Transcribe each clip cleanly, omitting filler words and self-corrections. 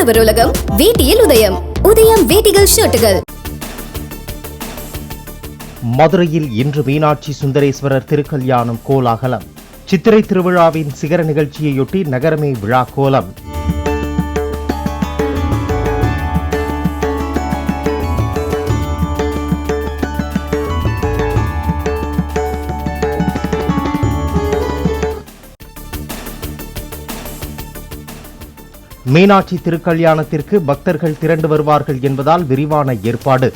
ஆடவர் உலகம் வேட்டியில் உதயம். உதயம் வேட்டிகள் ஷர்ட்டுகள். மதுரையில் இன்று மீனாட்சி சுந்தரேஸ்வரர் திருக்கல்யாணம் கோலாகலம். சித்திரை திருவிழாவின் சிகர நிகழ்ச்சியையொட்டி நகரமே விழா கோலம். மீனாட்சி திருக்கல்யாணத்திற்கு பக்தர்கள் திரண்டு வருவார்கள் என்பதால் விரிவான ஏற்பாடு.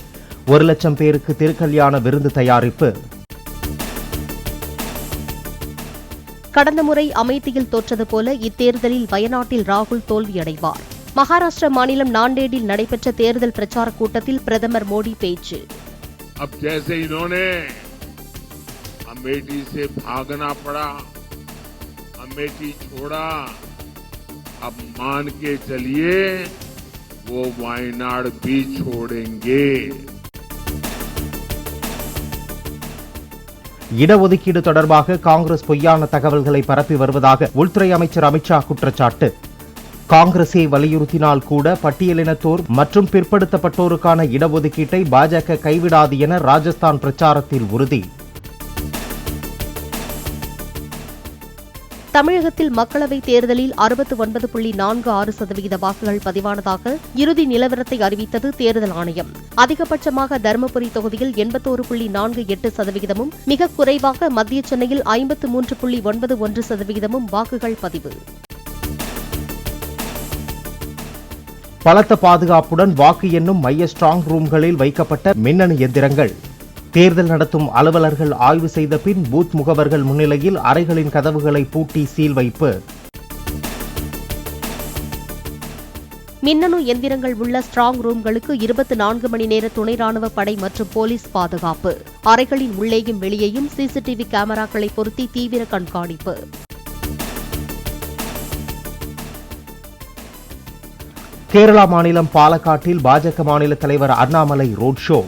1,00,000 பேருக்கு திருக்கல்யாண விருந்து தயாரிப்பு. கடந்த முறை அமேதியில் தோற்றது போல இத்தேர்தலில் வயநாட்டில் ராகுல் தோல்வியடைவார். மகாராஷ்டிர மாநிலம் நாண்டேடில் நடைபெற்ற தேர்தல் பிரச்சார கூட்டத்தில் பிரதமர் மோடி பேச்சு. अब मान के चलिए वो वायनाड भी छोड़ेंगे. இடஒதுக்கீடு தொடர்பாக காங்கிரஸ் பொய்யான தகவல்களை பரப்பி வருவதாக உள்துறை அமைச்சர் அமித்ஷா குற்றச்சாட்டு. காங்கிரஸை வலியுறுத்தினால் கூட பட்டியலினத்தோர் மற்றும் பிற்படுத்தப்பட்டோருக்கான இடஒதுக்கீட்டை பாஜக கைவிடாது என ராஜஸ்தான் பிரச்சாரத்தில் உறுதி. தமிழகத்தில் மக்களவைத் தேர்தலில் 69.46% வாக்குகள் பதிவானதாக இறுதி நிலவரத்தை அறிவித்தது தேர்தல் ஆணையம். அதிகபட்சமாக தருமபுரி தொகுதியில் 81.48%, மிக குறைவாக மத்திய சென்னையில் 53.91% வாக்குகள் பதிவு. பலத்த பாதுகாப்புடன் வாக்கு எண்ணும் மைய ஸ்ட்ராங் ரூம்களில் வைக்கப்பட்ட மின்னணு எந்திரங்கள். தேர்தல் நடத்தும் அலுவலர்கள் ஆய்வு செய்த பின் பூத் முகவர்கள் முன்னிலையில் அறைகளின் கதவுகளை பூட்டி சீல் வைப்பு. மின்னணு எந்திரங்கள் உள்ள ஸ்ட்ராங் ரூம்களுக்கு 24 மணி நேர துணை ராணுவ படை மற்றும் போலீஸ் பாதுகாப்பு. அறைகளின் உள்ளேயும் வெளியேயும் சிசிடிவி கேமராக்களை பொருத்தி தீவிர கண்காணிப்பு. கேரளா மாநிலம் பாலக்காட்டில் பாஜக மாநில தலைவர் அண்ணாமலை ரோட் ஷோ.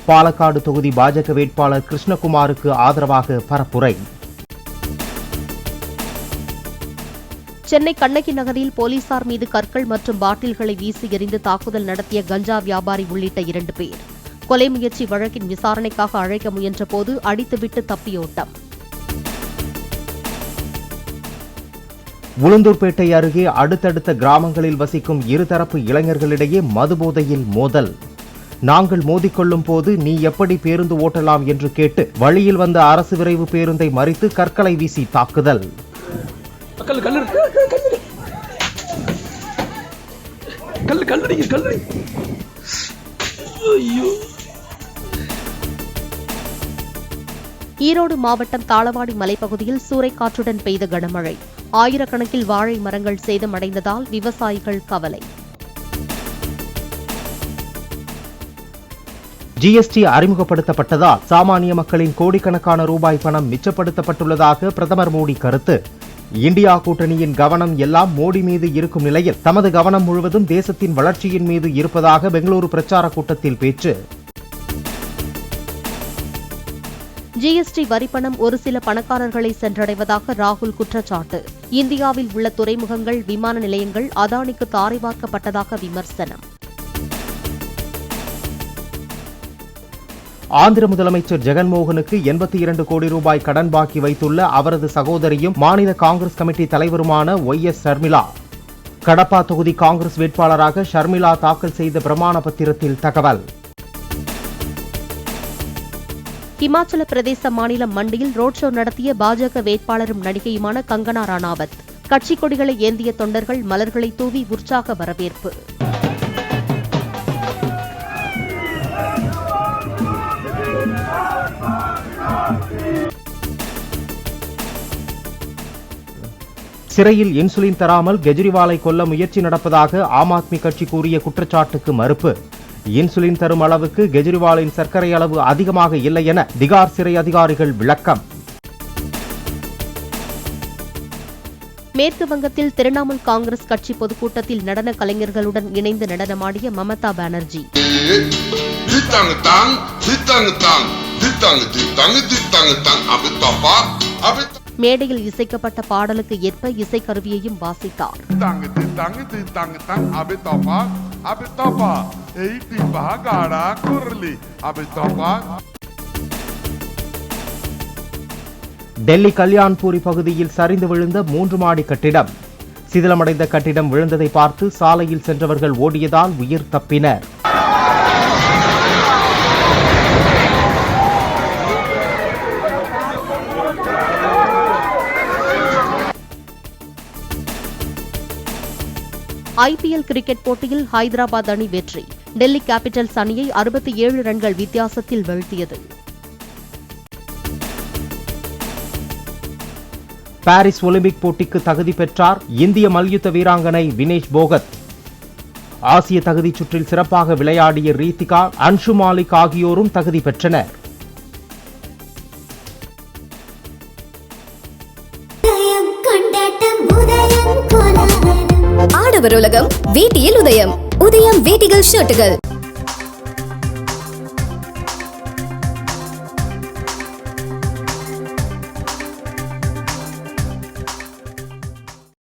பாலக்காடு தொகுதி பாஜக வேட்பாளர் கிருஷ்ணகுமாருக்கு ஆதரவாக பரப்புரை. சென்னை கண்ணகி நகரில் போலீசார் மீது கற்கள் மற்றும் பாட்டில்களை வீசி எறிந்து தாக்குதல் நடத்திய கஞ்சா வியாபாரி உள்ளிட்ட 2 பேர். கொலை முயற்சி வழக்கின் விசாரணைக்காக அழைக்க முயன்றபோது அடித்துவிட்டு தப்பியோட்டம். உளுந்தூர்பேட்டை அருகே அடுத்தடுத்த கிராமங்களில் வசிக்கும் இருதரப்பு இளைஞர்களிடையே மதுபோதையில் மோதல். நாங்கள் மோதிக்கொள்ளும் போது நீ எப்படி பேருந்து ஓட்டலாம் என்று கேட்டு வழியில் வந்த அரசு விரைவு பேருந்தை மறித்து கற்களை வீசி தாக்குதல். ஈரோடு மாவட்டம் தாளவாடி மலைப்பகுதியில் சூறைக்காற்றுடன் பெய்த கனமழை. ஆயிரக்கணக்கில் வாழை மரங்கள் சேதமடைந்ததால் விவசாயிகள் கவலை. ஜிஎஸ்டி அறிமுகப்படுத்தப்பட்டதால் சாமானிய மக்களின் கோடிக்கணக்கான ரூபாய் பணம் மிச்சப்படுத்தப்பட்டுள்ளதாக பிரதமர் மோடி கருத்து. இந்தியா கூட்டணியின் கவனம் எல்லாம் மோடி மீது இருக்கும் நிலையில் தமது கவனம் முழுவதும் தேசத்தின் வளர்ச்சியின் மீது இருப்பதாக பெங்களூரு பிரச்சார கூட்டத்தில் பேச்சு. ஜிஎஸ்டி வரிப்பணம் ஒரு சில பணக்காரர்களை சென்றடைவதாக ராகுல் குற்றச்சாட்டு. இந்தியாவில் உள்ள துறைமுகங்கள், விமான நிலையங்கள் அதானிக்கு தாரை வார்க்கப்பட்டதாக விமர்சனம். ஆந்திர முதலமைச்சர் ஜெகன்மோகனுக்கு 82 கோடி ரூபாய் கடன் பாக்கி வைத்துள்ள அவரது சகோதரியும் மாநில காங்கிரஸ் கமிட்டி தலைவருமான YS ஷர்மிளா. கடப்பா தொகுதி காங்கிரஸ் வேட்பாளராக ஷர்மிளா தாக்கல் செய்த பிரமாண பத்திரத்தில் தகவல். இமாச்சல பிரதேச மாநிலம் மண்டியில் ரோட் ஷோ நடத்திய பாஜக வேட்பாளரும் நடிகையுமான கங்கனா ராணாவத். கட்சி கொடிகளை ஏந்திய தொண்டர்கள் மலர்களை தூவி உற்சாக வரவேற்பு. சிறையில் இன்சுலின் தராமல் கெஜ்ரிவாலை கொல்ல முயற்சி நடப்பதாக ஆம் ஆத்மி கட்சி கூறிய குற்றச்சாட்டுக்கு மறுப்பு. இன்சுலின் தரும் அளவுக்கு கெஜ்ரிவாலின் சர்க்கரை அளவு அதிகமாக இல்லை என திகார் சிறை அதிகாரிகள் விளக்கம். மேற்கு வங்கத்தில் திரிணாமுல் காங்கிரஸ் கட்சி பொதுக்கூட்டத்தில் நடன கலைஞர்களுடன் இணைந்து நடனமாடிய மமதா பானர்ஜி. மேடையில் இசைக்கப்பட்ட பாடலுக்கு ஏற்ப இசைக்கருவியையும் வாசித்தார். டெல்லி கல்யாண்பூரி பகுதியில் சரிந்து விழுந்த 3 மாடி கட்டிடம். சிதிலமடைந்த கட்டிடம் விழுந்ததை பார்த்து சாலையில் சென்றவர்கள் ஓடியதால் உயிர் தப்பினர். ஐபிஎல் கிரிக்கெட் போட்டியில் ஹைதராபாத் அணி வெற்றி. டெல்லி கேபிட்டல்ஸ் அணியை 67 ரன்கள் வித்தியாசத்தில் வீழ்த்தியது. பாரிஸ் ஒலிம்பிக் போட்டிக்கு தகுதி பெற்றார் இந்திய மல்யுத்த வீராங்கனை வினேஷ் போகத். ஆசிய தகுதிச் சுற்றில் சிறப்பாக விளையாடிய ரீத்திகா, அன்ஷு மாலிக் ஆகியோரும் தகுதி பெற்றனர். ஆடவர் உலகம் வேட்டியில் உதயம். உதயம் வேட்டிகள் ஷர்ட்டுகள்.